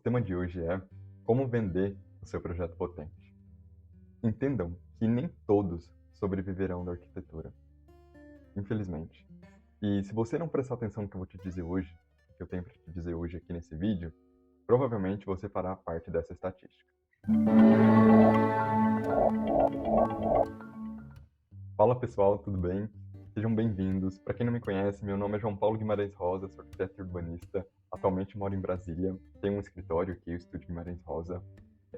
tema de hoje é como vender o seu projeto potente. Entendam que nem todos sobreviverão da arquitetura, infelizmente. E se você não prestar atenção no que eu vou te dizer hoje, que eu tenho para te dizer hoje aqui nesse vídeo, provavelmente você fará parte dessa estatística. Fala pessoal, tudo bem? Sejam bem-vindos. Para quem não me conhece, meu nome é João Paulo Guimarães Rosa, sou arquiteto urbanista, atualmente moro em Brasília, tenho um escritório aqui, o Estúdio Guimarães Rosa.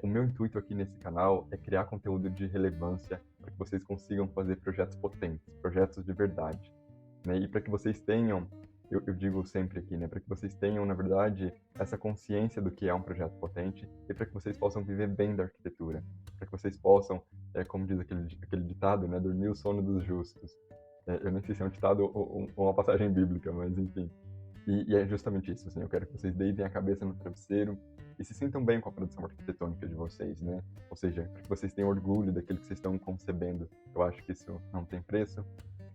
O meu intuito aqui nesse canal é criar conteúdo de relevância para que vocês consigam fazer projetos potentes, projetos de verdade, né? E para que vocês tenham, eu digo sempre aqui, né? Para que vocês tenham, na verdade, essa consciência do que é um projeto potente e para que vocês possam viver bem da arquitetura, para que vocês possam, como diz aquele ditado, né? Dormir o sono dos justos. Eu nem sei se é um ditado ou uma passagem bíblica, mas enfim. E é justamente isso, assim, eu quero que vocês deitem a cabeça no travesseiro e se sintam bem com a produção arquitetônica de vocês, né? Ou seja, para que vocês tenham orgulho daquilo que vocês estão concebendo. Eu acho que isso não tem preço.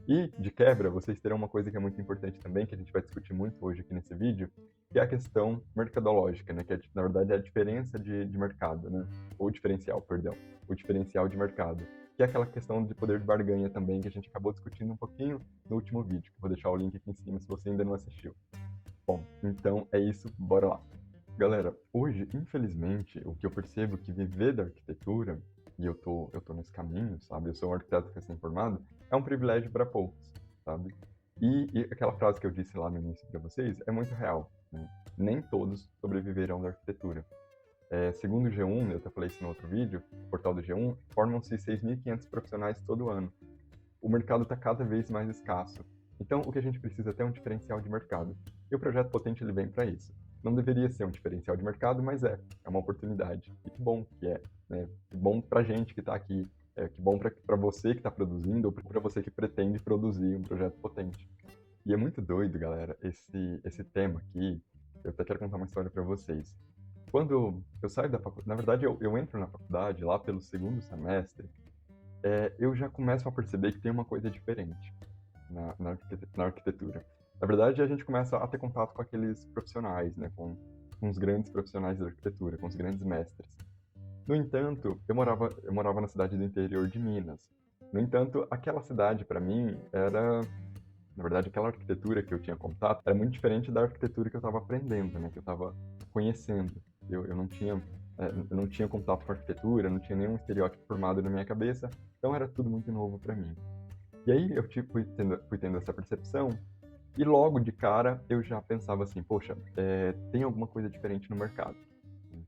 E, de quebra, vocês terão uma coisa que é muito importante também, que a gente vai discutir muito hoje aqui nesse vídeo, que é a questão mercadológica, né? Que é, na verdade, é a diferença de mercado, né? Ou diferencial, perdão. O diferencial de mercado. Que é aquela questão de poder de barganha também, que a gente acabou discutindo um pouquinho no último vídeo. Vou deixar o link aqui em cima se você ainda não assistiu. Bom, então é isso, bora lá. Galera, hoje, infelizmente, o que eu percebo que viver da arquitetura, e eu tô nesse caminho, sabe? Eu sou um arquiteto recém-formado, é um privilégio para poucos, sabe? E aquela frase que eu disse lá no início para vocês é muito real, né? Nem todos sobreviverão da arquitetura. Segundo o G1, eu até falei isso no outro vídeo, o portal do G1, formam-se 6.500 profissionais todo ano. O mercado está cada vez mais escasso. Então, o que a gente precisa é ter um diferencial de mercado. E o projeto potente ele vem para isso. Não deveria ser um diferencial de mercado, mas é uma oportunidade. E que bom que é, né? Que bom para a gente que está aqui, que bom para você que está produzindo ou para você que pretende produzir um projeto potente. E é muito doido, galera, esse tema aqui. Eu até quero contar uma história para vocês. Quando eu saio da faculdade, na verdade eu entro na faculdade lá pelo segundo semestre, eu já começo a perceber que tem uma coisa diferente na arquitetura. Na verdade, a gente começa a ter contato com aqueles profissionais, né, com os grandes profissionais da arquitetura, com os grandes mestres. No entanto, eu morava na cidade do interior de Minas. No entanto, aquela cidade, para mim, na verdade, aquela arquitetura que eu tinha contato era muito diferente da arquitetura que eu estava aprendendo, né, que eu estava conhecendo. Eu não tinha contato com arquitetura, não tinha nenhum estereótipo formado na minha cabeça, então era tudo muito novo para mim. E aí eu fui tendo essa percepção e logo de cara eu já pensava assim, poxa, tem alguma coisa diferente no mercado.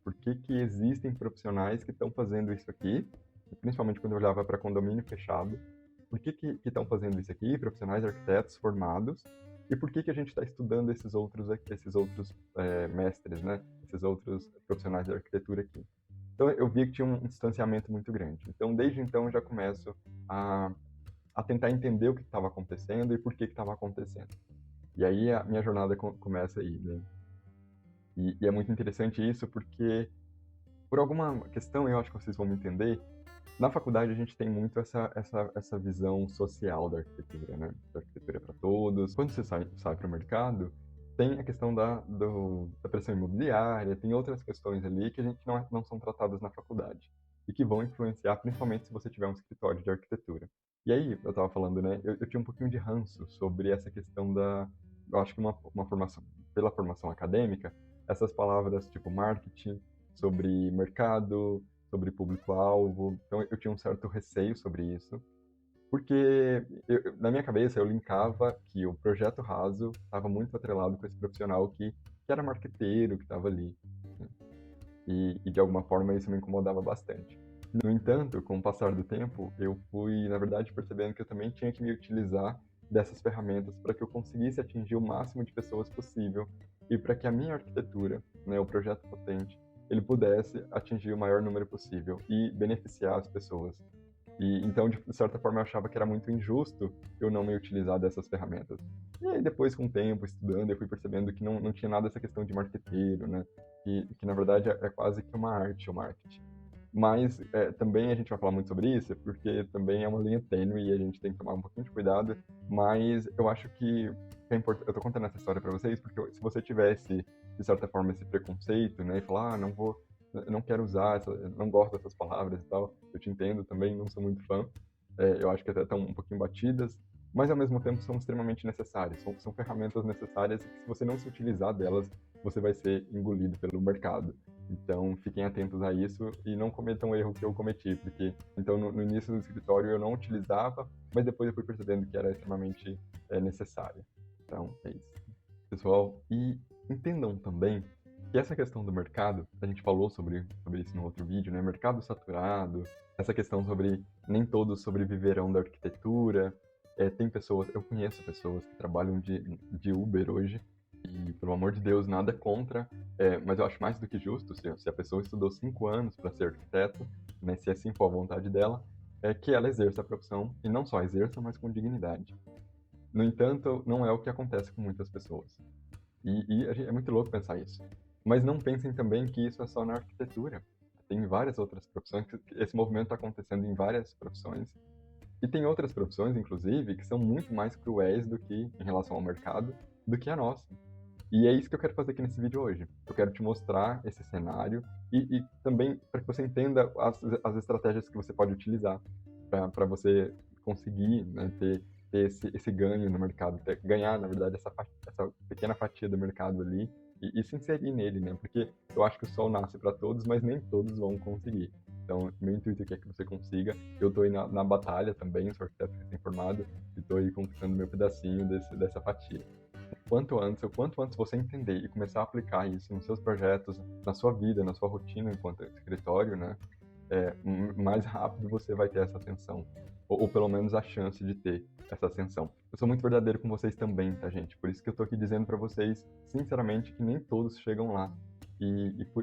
Por que que existem profissionais que estão fazendo isso aqui? Principalmente quando eu olhava para condomínio fechado. Por que que estão fazendo isso aqui? Profissionais arquitetos formados. E por que que a gente está estudando esses outros mestres, né? Esses outros profissionais de arquitetura aqui? Então eu vi que tinha um distanciamento muito grande. Então desde então eu já começo a tentar entender o que estava acontecendo e por que estava acontecendo. E aí a minha jornada começa aí, né? E é muito interessante isso porque, por alguma questão, eu acho que vocês vão me entender, na faculdade a gente tem muito essa visão social da arquitetura, né? Da arquitetura para todos. Quando você sai para o mercado, tem a questão da pressão imobiliária, tem outras questões ali que a gente não são tratadas na faculdade e que vão influenciar, principalmente se você tiver um escritório de arquitetura. E aí, eu estava falando, né? Eu tinha um pouquinho de ranço sobre essa questão eu acho que uma formação, pela formação acadêmica, essas palavras tipo marketing, sobre mercado, sobre público-alvo. Então, eu tinha um certo receio sobre isso, porque na minha cabeça eu linkava que o projeto raso estava muito atrelado com esse profissional que era marqueteiro, que estava ali, né? E de alguma forma isso me incomodava bastante. No entanto, com o passar do tempo, eu fui, na verdade, percebendo que eu também tinha que me utilizar dessas ferramentas para que eu conseguisse atingir o máximo de pessoas possível e para que a minha arquitetura, né, o projeto potente, ele pudesse atingir o maior número possível e beneficiar as pessoas. E então, de certa forma, eu achava que era muito injusto eu não me utilizar dessas ferramentas. E aí, depois, com o tempo, estudando, eu fui percebendo que não tinha nada essa questão de marqueteiro, né? Que na verdade, é quase que uma arte, o marketing. Mas também a gente vai falar muito sobre isso, porque também é uma linha tênue e a gente tem que tomar um pouquinho de cuidado. Mas eu acho que é importante. Eu tô contando essa história para vocês porque se você tivesse de certa forma, esse preconceito, né? E falar, eu não quero usar, eu não gosto dessas palavras e tal. Eu te entendo também, não sou muito fã. Eu acho que até estão um pouquinho batidas, mas ao mesmo tempo são extremamente necessárias. São ferramentas necessárias que, se você não se utilizar delas, você vai ser engolido pelo mercado. Então, fiquem atentos a isso e não cometam o erro que eu cometi, porque então no início do escritório eu não utilizava, mas depois eu fui percebendo que era extremamente necessária. Então, é isso, pessoal. E entendam também que essa questão do mercado, a gente falou sobre isso no outro vídeo, né? Mercado saturado, essa questão sobre nem todos sobreviverão da arquitetura. Tem pessoas, eu conheço pessoas que trabalham de Uber hoje, e pelo amor de Deus, nada contra, mas eu acho mais do que justo, se a pessoa estudou 5 anos para ser arquiteto, né, se assim for a vontade dela, que ela exerça a profissão, e não só exerça, mas com dignidade. No entanto, não é o que acontece com muitas pessoas. É muito louco pensar isso. Mas não pensem também que isso é só na arquitetura. Tem várias outras profissões, esse movimento está acontecendo em várias profissões. E tem outras profissões, inclusive, que são muito mais cruéis do que, em relação ao mercado, do que a nossa. E é isso que eu quero fazer aqui nesse vídeo hoje. Eu quero te mostrar esse cenário e também para que você entenda as estratégias que você pode utilizar para você conseguir, né, ter esse ganho no mercado, ganhar, na verdade, essa pequena fatia do mercado ali e se inserir nele, né? Porque eu acho que o sol nasce para todos, mas nem todos vão conseguir. Então, meu intuito aqui é que você consiga. Eu estou aí na batalha também, sou arquiteto recém-formado, e estou aí conquistando meu pedacinho dessa fatia. O quanto antes você entender e começar a aplicar isso nos seus projetos, na sua vida, na sua rotina enquanto escritório, né? Mais rápido você vai ter essa ascensão, ou pelo menos a chance de ter essa ascensão. Eu sou muito verdadeiro com vocês também, tá, gente? Por isso que eu tô aqui dizendo para vocês, sinceramente, que nem todos chegam lá.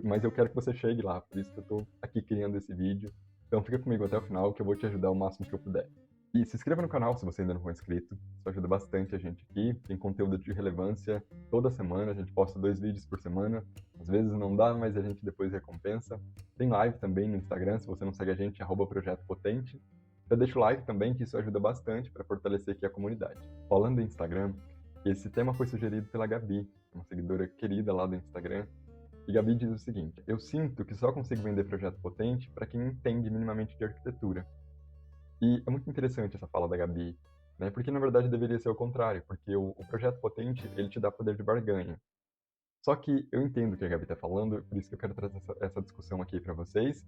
Mas eu quero que você chegue lá, por isso que eu tô aqui criando esse vídeo. Então fica comigo até o final, que eu vou te ajudar o máximo que eu puder. E se inscreva no canal se você ainda não for inscrito, isso ajuda bastante a gente aqui. Tem conteúdo de relevância toda semana, a gente posta 2 vídeos por semana. Às vezes não dá, mas a gente depois recompensa. Tem live também no Instagram, se você não segue a gente, @Projeto Potente. Já deixa o like também, que isso ajuda bastante para fortalecer aqui a comunidade. Falando em Instagram, esse tema foi sugerido pela Gabi, uma seguidora querida lá do Instagram. E Gabi diz o seguinte: eu sinto que só consigo vender projeto potente para quem entende minimamente de arquitetura. E é muito interessante essa fala da Gabi, né? Porque na verdade deveria ser o contrário, porque o projeto potente, ele te dá poder de barganha. Só que eu entendo o que a Gabi está falando, por isso que eu quero trazer essa discussão aqui para vocês.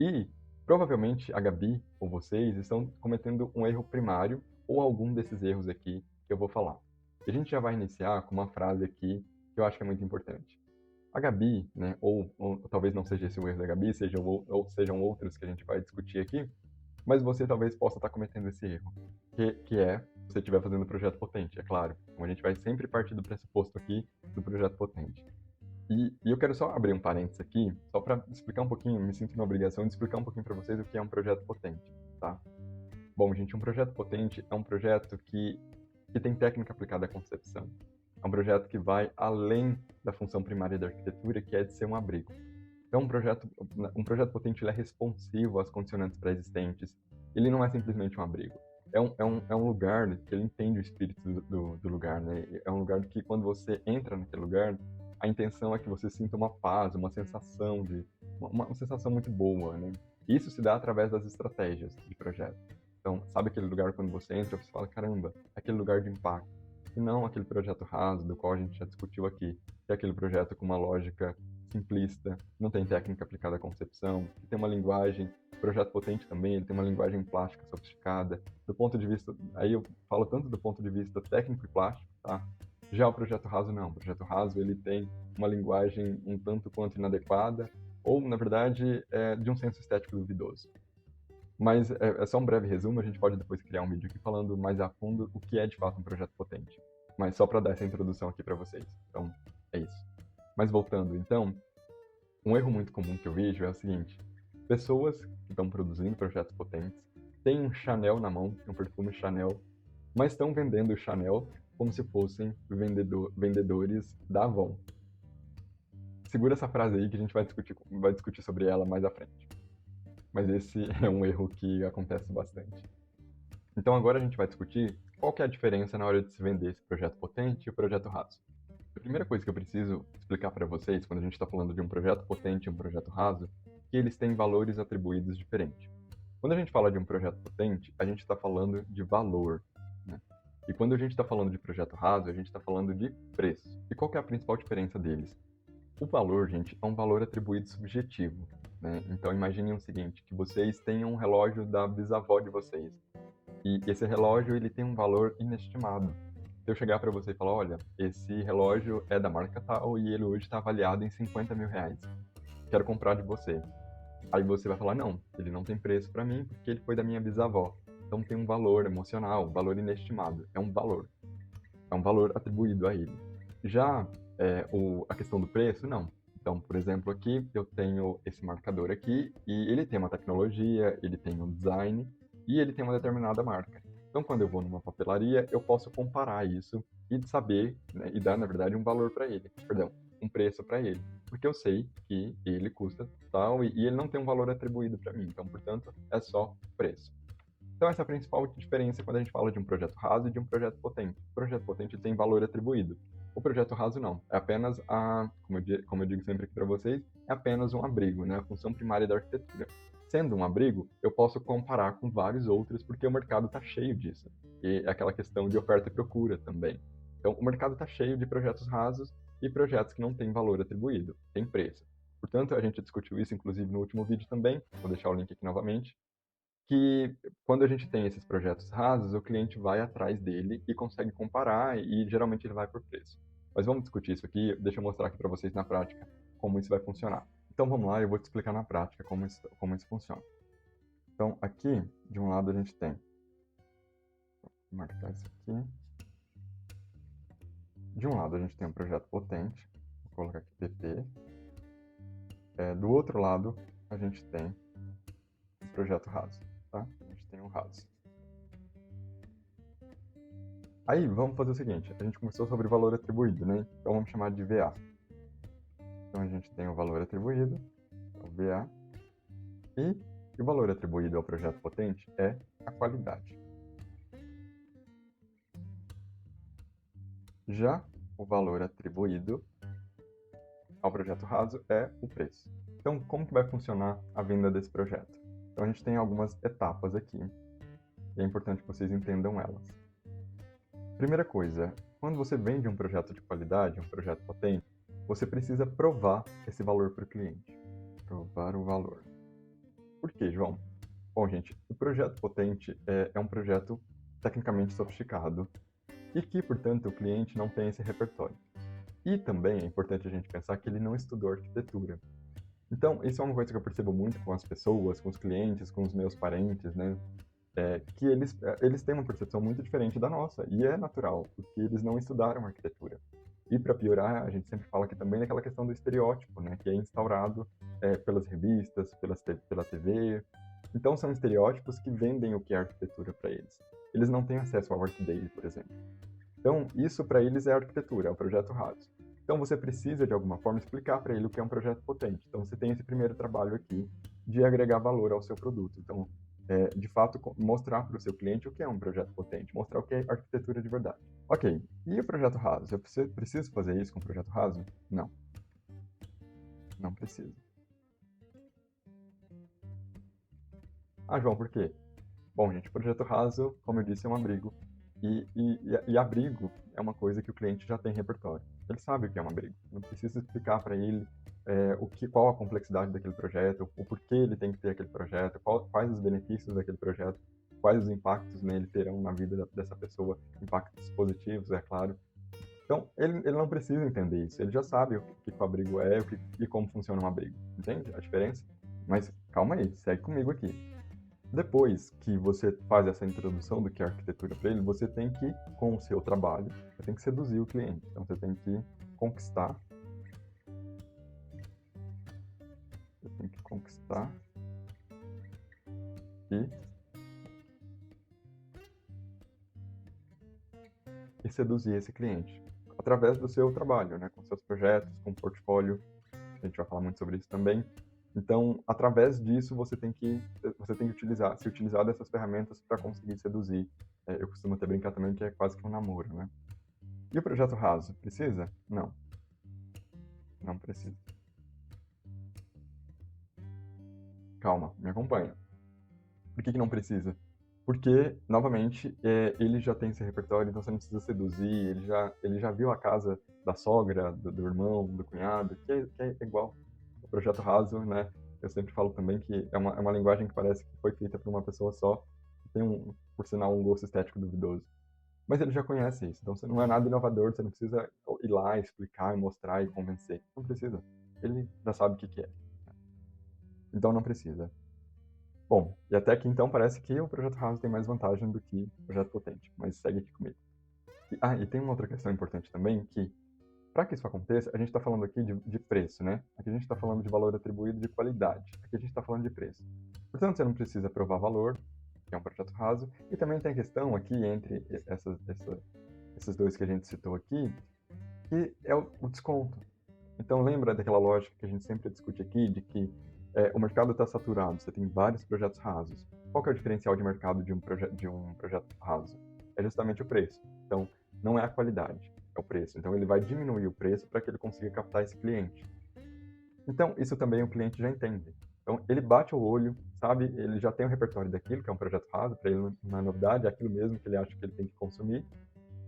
E provavelmente a Gabi ou vocês estão cometendo um erro primário ou algum desses erros aqui que eu vou falar. E a gente já vai iniciar com uma frase aqui que eu acho que é muito importante. A Gabi, né, ou talvez não seja esse o erro da Gabi, ou sejam outros que a gente vai discutir aqui, mas você talvez possa estar cometendo esse erro, que é se você estiver fazendo projeto potente, é claro. Então a gente vai sempre partir do pressuposto aqui do projeto potente. E eu quero só abrir um parênteses aqui, só para explicar um pouquinho, me sinto na obrigação de explicar um pouquinho para vocês o que é um projeto potente, tá? Bom, gente, um projeto potente é um projeto que tem técnica aplicada à concepção. É um projeto que vai além da função primária da arquitetura, que é de ser um abrigo. Então, um projeto potente, ele é responsivo às condicionantes pré-existentes. Ele não é simplesmente um abrigo. É um lugar que ele entende o espírito do lugar, né? É um lugar que, quando você entra naquele lugar, a intenção é que você sinta uma paz, uma sensação uma sensação muito boa, né? Isso se dá através das estratégias de projeto. Então, sabe aquele lugar quando você entra, você fala, caramba, aquele lugar de impacto. E não aquele projeto raso, do qual a gente já discutiu aqui, que é aquele projeto com uma lógica simplista, não tem técnica aplicada à concepção, tem uma linguagem, projeto potente também, ele tem uma linguagem plástica sofisticada, do ponto de vista, aí eu falo tanto do ponto de vista técnico e plástico, tá? Já o projeto raso não, o projeto raso ele tem uma linguagem um tanto quanto inadequada, ou na verdade de um senso estético duvidoso. Mas é só um breve resumo, a gente pode depois criar um vídeo aqui falando mais a fundo o que é de fato um projeto potente. Mas só para dar essa introdução aqui para vocês. Então, é isso. Mas voltando, então, um erro muito comum que eu vejo é o seguinte: pessoas que estão produzindo projetos potentes têm um Chanel na mão, um perfume Chanel, mas estão vendendo o Chanel como se fossem vendedores da Avon. Segura essa frase aí que a gente vai discutir sobre ela mais à frente. Mas esse é um erro que acontece bastante. Então agora a gente vai discutir qual que é a diferença na hora de se vender esse projeto potente e o projeto raso. A primeira coisa que eu preciso explicar para vocês, quando a gente está falando de um projeto potente e um projeto raso, que eles têm valores atribuídos diferentes. Quando a gente fala de um projeto potente, a gente está falando de valor, né? E quando a gente está falando de projeto raso, a gente está falando de preço. E qual que é a principal diferença deles? O valor, gente, é um valor atribuído subjetivo, né? Então imaginem o seguinte, que vocês tenham um relógio da bisavó de vocês. E esse relógio, ele tem um valor inestimado. Se eu chegar para você e falar, olha, esse relógio é da marca tal e ele hoje está avaliado em 50 mil reais. Quero comprar de você. Aí você vai falar, não, ele não tem preço para mim porque ele foi da minha bisavó. Então tem um valor emocional, um valor inestimado. É um valor atribuído a ele. Já a questão do preço, não. Então, por exemplo, aqui eu tenho esse marcador aqui e ele tem uma tecnologia, ele tem um design e ele tem uma determinada marca. Então, quando eu vou numa papelaria, eu posso comparar isso e saber, né, e dar, na verdade, um valor para ele. Perdão, um preço para ele. Porque eu sei que ele custa tal e ele não tem um valor atribuído para mim. Então, portanto, é só preço. Então, essa é a principal diferença quando a gente fala de um projeto raso e de um projeto potente. O projeto potente tem valor atribuído. O projeto raso não. É apenas como eu digo sempre aqui para vocês, é apenas um abrigo, né? A função primária da arquitetura. Sendo um abrigo, eu posso comparar com vários outros porque o mercado está cheio disso. E é aquela questão de oferta e procura também. Então, o mercado está cheio de projetos rasos e projetos que não têm valor atribuído, tem preço. Portanto, a gente discutiu isso, inclusive, no último vídeo também. Vou deixar o link aqui novamente que quando a gente tem esses projetos rasos, o cliente vai atrás dele e consegue comparar e geralmente ele vai por preço. Mas vamos discutir isso aqui, deixa eu mostrar aqui para vocês na prática como isso vai funcionar. Então vamos lá, eu vou te explicar na prática como isso funciona. Então aqui, de um lado a gente tem, vou marcar isso aqui. De um lado a gente tem um projeto potente, vou colocar aqui PP. Do outro lado a gente tem um projeto raso, tá? A gente tem um raso. Aí, vamos fazer o seguinte, a gente começou sobre valor atribuído, né? Então, vamos chamar de VA. Então, a gente tem o valor atribuído, o VA, e o valor atribuído ao projeto potente é a qualidade. Já o valor atribuído ao projeto raso é o preço. Então, como que vai funcionar a venda desse projeto? Então, a gente tem algumas etapas aqui, e é importante que vocês entendam elas. Primeira coisa, quando você vende um projeto de qualidade, um projeto potente, você precisa provar esse valor para o cliente. Provar o valor. Por quê, João? Bom, gente, o projeto potente é um projeto tecnicamente sofisticado e que, portanto, o cliente não tem esse repertório. E também é importante a gente pensar que ele não estudou arquitetura. Então, isso é uma coisa que eu percebo muito com as pessoas, com os clientes, com os meus parentes, né? Que eles têm uma percepção muito diferente da nossa, e é natural, porque eles não estudaram arquitetura. E para piorar, a gente sempre fala aqui também daquela questão do estereótipo, né, que é instaurado pelas revistas, pela TV. Então são estereótipos que vendem o que é arquitetura para eles. Eles não têm acesso ao ArcDay, por exemplo. Então isso para eles é arquitetura, é o projeto raso. Então você precisa de alguma forma explicar para ele o que é um projeto potente. Então você tem esse primeiro trabalho aqui de agregar valor ao seu produto. Então de fato, mostrar para o seu cliente o que é um projeto potente, mostrar o que é arquitetura de verdade. Ok, e o projeto raso? Eu preciso fazer isso com o projeto raso? Não. Não preciso. Ah, João, por quê? Bom, gente, projeto raso, como eu disse, é um abrigo. E abrigo é uma coisa que o cliente já tem repertório. Ele sabe o que é um abrigo. Não precisa explicar para ele qual a complexidade daquele projeto, o porquê ele tem que ter aquele projeto, quais os benefícios daquele projeto, quais os impactos nele terão na vida dessa pessoa, impactos positivos, é claro. Então, ele não precisa entender isso, ele já sabe o que o abrigo é e como funciona um abrigo, entende a diferença? Mas calma aí, segue comigo aqui. Depois que você faz essa introdução do que é arquitetura para ele, você tem que, com o seu trabalho, você tem que seduzir o cliente. Então, você tem que conquistar. Você tem que conquistar e seduzir esse cliente através do seu trabalho, né? Com seus projetos, com portfólio. A gente vai falar muito sobre isso também. Então, através disso, você tem que se utilizar dessas ferramentas para conseguir seduzir. Eu costumo até brincar também que é quase que um namoro, né? E o projeto raso? Precisa? Não. Não precisa. Calma, me acompanha. Por que não precisa? Porque, novamente, ele já tem esse repertório, então você não precisa seduzir, ele já viu a casa da sogra, do irmão, do cunhado, que é igual. O projeto raso, né? Eu sempre falo também que é uma linguagem que parece que foi feita por uma pessoa só, que tem, por sinal, um gosto estético duvidoso. Mas ele já conhece isso, então você não é nada inovador, você não precisa ir lá, explicar, e mostrar e convencer. Não precisa. Ele já sabe o que é. Então não precisa. Bom, e até aqui então parece que o projeto raso tem mais vantagem do que o projeto potente, mas segue aqui comigo. E tem uma outra questão importante também, que para que isso aconteça, a gente está falando aqui de preço, né? Aqui a gente está falando de valor atribuído de qualidade. Aqui a gente está falando de preço. Portanto, você não precisa provar valor, que é um projeto raso, e também tem a questão aqui entre esses dois que a gente citou aqui, que é o desconto. Então, lembra daquela lógica que a gente sempre discute aqui, de que o mercado está saturado, você tem vários projetos rasos. Qual que é o diferencial de mercado de um projeto raso? É justamente o preço. Então, não é a qualidade, é o preço. Então, ele vai diminuir o preço para que ele consiga captar esse cliente. Então, isso também o cliente já entende. Então, ele bate o olho, sabe? Ele já tem o repertório daquilo, que é um projeto raso, para ele não é novidade, é aquilo mesmo que ele acha que ele tem que consumir.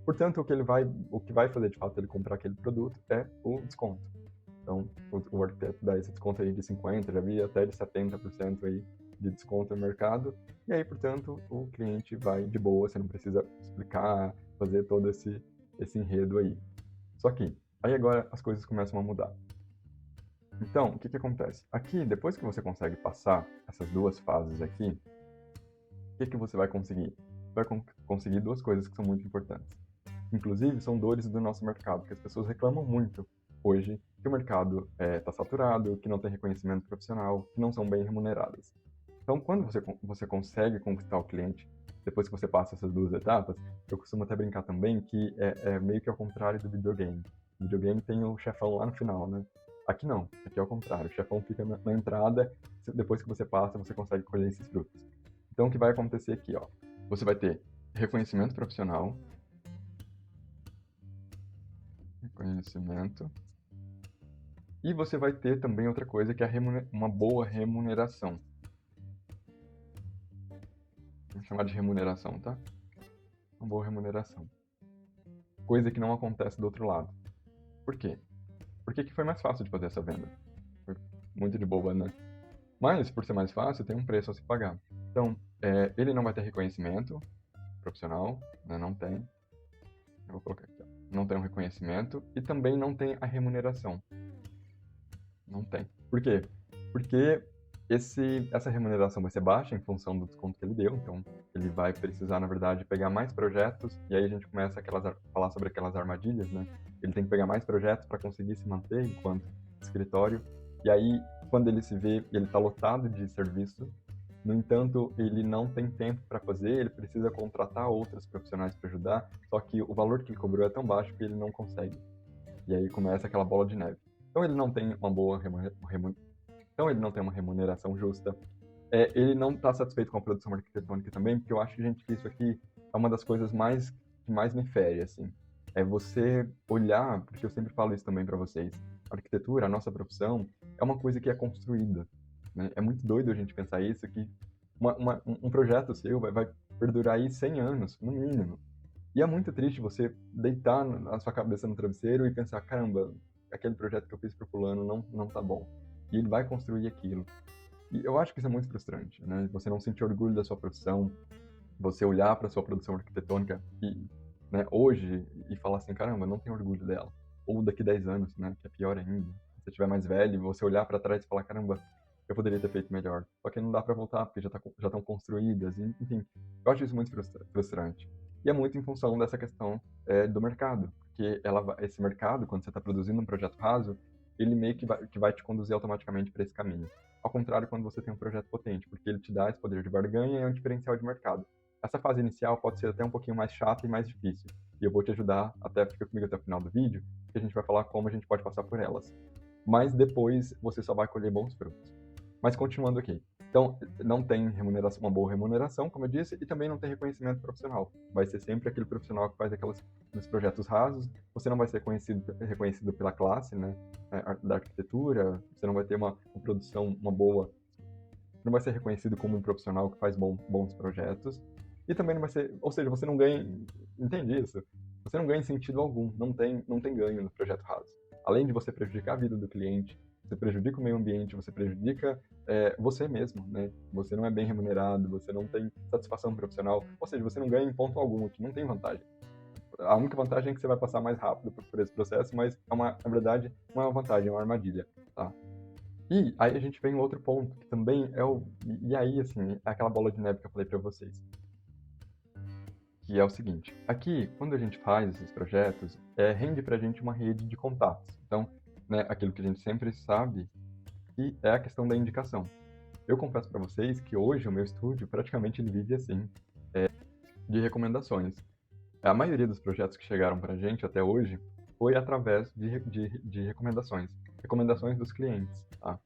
Portanto, o que vai fazer de fato ele comprar aquele produto é o desconto. Então, o arquiteto dá esse desconto aí de 50%, já vi até de 70% aí de desconto no mercado. E aí, portanto, o cliente vai de boa, você não precisa explicar, fazer todo esse enredo aí. Só que, aí agora as coisas começam a mudar. Então, o que acontece? Aqui, depois que você consegue passar essas duas fases aqui, o que você vai conseguir? Vai conseguir duas coisas que são muito importantes. Inclusive, são dores do nosso mercado, que as pessoas reclamam muito hoje que o mercado está saturado, que não tem reconhecimento profissional, que não são bem remuneradas. Então, quando você consegue conquistar o cliente, depois que você passa essas duas etapas, eu costumo até brincar também que é meio que ao contrário do videogame. O videogame tem o chefão lá no final, né? Aqui não, aqui é ao contrário. O chefão fica na entrada, depois que você passa, você consegue colher esses frutos. Então, o que vai acontecer aqui, ó? Você vai ter reconhecimento profissional, e você vai ter também outra coisa que é uma boa remuneração. Vamos chamar de remuneração, tá? Uma boa remuneração. Coisa que não acontece do outro lado. Por quê? Porque que foi mais fácil de fazer essa venda. Foi muito de boba, né? Mas, por ser mais fácil, tem um preço a se pagar. Então, ele não vai ter reconhecimento profissional, né? Não tem. Eu vou colocar aqui, ó. Não tem um reconhecimento e também não tem a remuneração. Não tem. Por quê? Porque essa remuneração vai ser baixa em função do desconto que ele deu, então ele vai precisar, na verdade, pegar mais projetos, e aí a gente começa a falar sobre aquelas armadilhas, né? Ele tem que pegar mais projetos para conseguir se manter enquanto escritório, e aí, quando ele se vê, ele está lotado de serviço, no entanto, ele não tem tempo para fazer, ele precisa contratar outros profissionais para ajudar, só que o valor que ele cobrou é tão baixo que ele não consegue. E aí começa aquela bola de neve. Então ele não tem uma boa então ele não tem uma remuneração justa. Ele não está satisfeito com a produção arquitetônica também, porque eu acho, gente, que isso aqui é uma das coisas que mais me fere, assim. É você olhar, porque eu sempre falo isso também para vocês, a arquitetura, a nossa profissão, é uma coisa que é construída, né? É muito doido a gente pensar isso, que um projeto seu vai perdurar aí 100 anos, no mínimo. E é muito triste você deitar a sua cabeça no travesseiro e pensar, caramba, aquele projeto que eu fiz para fulano não tá bom. E ele vai construir aquilo. E eu acho que isso é muito frustrante, né? Você não sentir orgulho da sua profissão, você olhar para sua produção arquitetônica né, hoje e falar assim, caramba, não tenho orgulho dela. Ou daqui 10 anos, né, que é pior ainda. Se você estiver mais velho, você olhar para trás e falar, caramba, eu poderia ter feito melhor. Só que não dá para voltar, porque já estão construídas. E, enfim, eu acho isso muito frustrante. E é muito em função dessa questão do mercado. Porque esse mercado, quando você está produzindo um projeto raso, ele meio que vai te conduzir automaticamente para esse caminho. Ao contrário, quando você tem um projeto potente, porque ele te dá esse poder de barganha e é um diferencial de mercado. Essa fase inicial pode ser até um pouquinho mais chata e mais difícil. E eu vou te ajudar, fica comigo até o final do vídeo, que a gente vai falar como a gente pode passar por elas. Mas depois você só vai colher bons frutos. Mas continuando aqui. Então, não tem remuneração, uma boa remuneração, como eu disse, e também não tem reconhecimento profissional. Vai ser sempre aquele profissional que faz aqueles projetos rasos. Você não vai ser reconhecido pela classe, né, da arquitetura. Você não vai ter uma produção, uma boa. Não vai ser reconhecido como um profissional que faz bons projetos. E também não vai ser, ou seja, você não ganha, entende isso? Você não ganha em sentido algum. Não tem ganho no projeto raso. Além de você prejudicar a vida do cliente, você prejudica o meio ambiente, você prejudica você mesmo, né? Você não é bem remunerado, você não tem satisfação profissional, ou seja, você não ganha em ponto algum aqui, não tem vantagem. A única vantagem é que você vai passar mais rápido por esse processo, mas na verdade não é uma vantagem, é uma armadilha, tá? E aí a gente vem em outro ponto, que também é o... E aí, assim, é aquela bola de neve que eu falei para vocês, que é o seguinte. Aqui, quando a gente faz esses projetos, rende pra gente uma rede de contatos. Então, né, aquilo que a gente sempre sabe, que é a questão da indicação. Eu confesso para vocês que hoje o meu estúdio praticamente ele vive assim, de recomendações. A maioria dos projetos que chegaram para a gente até hoje foi através de recomendações. Recomendações dos clientes, tá?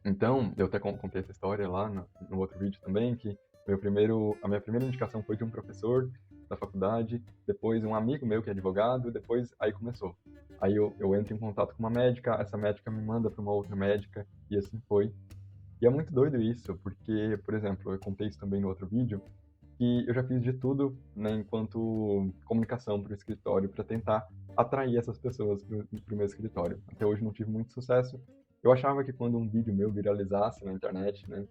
Então, eu até contei essa história lá no outro vídeo também, que a minha primeira indicação foi de um professor da faculdade, depois um amigo meu que é advogado, depois aí começou. Aí eu entro em contato com uma médica, essa médica me manda para uma outra médica, e assim foi. E é muito doido isso, porque, por exemplo, eu contei isso também no outro vídeo, que eu já fiz de tudo, né, enquanto comunicação para o escritório, para tentar atrair essas pessoas para o meu escritório. Até hoje não tive muito sucesso. Eu achava que quando um vídeo meu viralizasse na internet, né,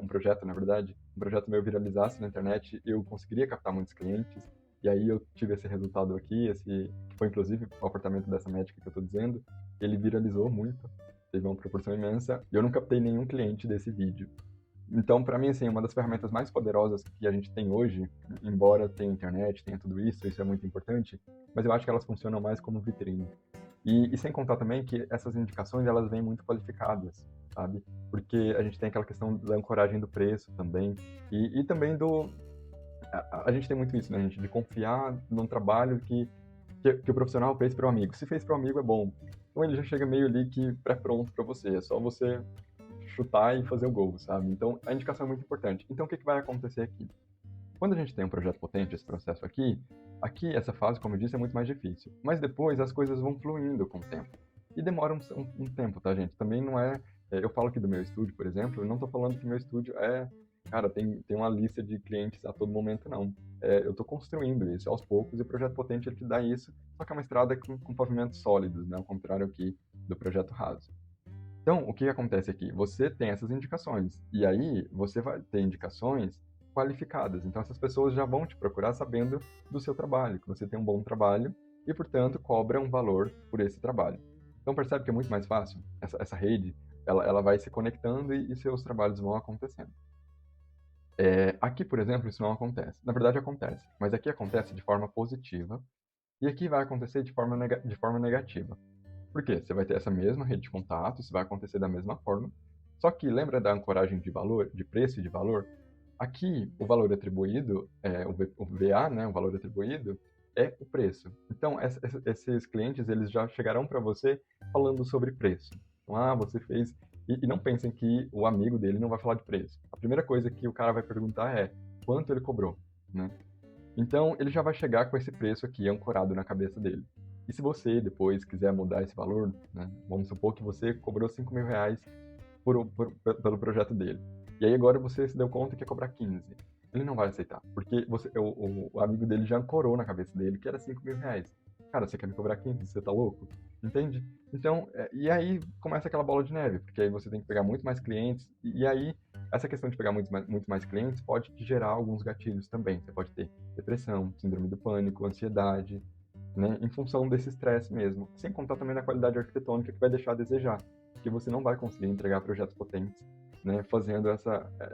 um projeto, na verdade, um projeto meu viralizasse na internet, eu conseguiria captar muitos clientes. E aí eu tive esse resultado aqui, que foi inclusive o apartamento dessa médica que eu estou dizendo, ele viralizou muito, teve uma proporção imensa, e eu não captei nenhum cliente desse vídeo. Então, para mim, assim, uma das ferramentas mais poderosas que a gente tem hoje, embora tenha internet, tenha tudo isso é muito importante, mas eu acho que elas funcionam mais como vitrine. E sem contar também que essas indicações, elas vêm muito qualificadas, sabe? Porque a gente tem aquela questão da ancoragem do preço também, e também a gente tem muito isso, né, gente? De confiar num trabalho que o profissional fez para o amigo. Se fez para o amigo, é bom. Então ele já chega meio ali que pré-pronto para você, é só você chutar e fazer o gol, sabe? Então, a indicação é muito importante. Então, o que vai acontecer aqui? Quando a gente tem um projeto potente, esse processo aqui essa fase, como eu disse, é muito mais difícil. Mas depois as coisas vão fluindo com o tempo. E demora um tempo, tá, gente? Também não eu falo aqui do meu estúdio, por exemplo, eu não tô falando que meu estúdio cara, tem uma lista de clientes a todo momento, não. Eu tô construindo isso aos poucos e o projeto potente ele te dá isso, só que é uma estrada com pavimentos sólidos, né? Ao contrário aqui do projeto raso. Então, o que acontece aqui? Você tem essas indicações, e aí você vai ter indicações qualificadas. Então, essas pessoas já vão te procurar sabendo do seu trabalho, que você tem um bom trabalho e, portanto, cobra um valor por esse trabalho. Então, percebe que é muito mais fácil? Essa rede, ela vai se conectando e seus trabalhos vão acontecendo. Aqui, por exemplo, isso não acontece. Na verdade, acontece, mas aqui acontece de forma positiva e aqui vai acontecer de forma negativa. Por quê? Você vai ter essa mesma rede de contato, isso vai acontecer da mesma forma. Só que lembra da ancoragem de valor, de preço e de valor? Aqui, o valor atribuído, o VA, né, o valor atribuído, é o preço. Então, esses clientes, eles já chegarão para você falando sobre preço. Então, você fez... E não pensem que o amigo dele não vai falar de preço. A primeira coisa que o cara vai perguntar é quanto ele cobrou, né? Então, ele já vai chegar com esse preço aqui ancorado na cabeça dele. E se você depois quiser mudar esse valor, né, vamos supor que você cobrou R$ 5.000 pelo projeto dele. E aí agora você se deu conta que ia cobrar 15. Ele não vai aceitar, porque o amigo dele já ancorou na cabeça dele que era R$ 5.000. Cara, você quer me cobrar 15? Você tá louco? Entende? Então, e aí começa aquela bola de neve, porque aí você tem que pegar muito mais clientes, e aí essa questão de pegar muito mais clientes pode te gerar alguns gatilhos também. Você pode ter depressão, síndrome do pânico, ansiedade, né, em função desse estresse mesmo. Sem contar também na qualidade arquitetônica que vai deixar a desejar, que você não vai conseguir entregar projetos potentes, né, fazendo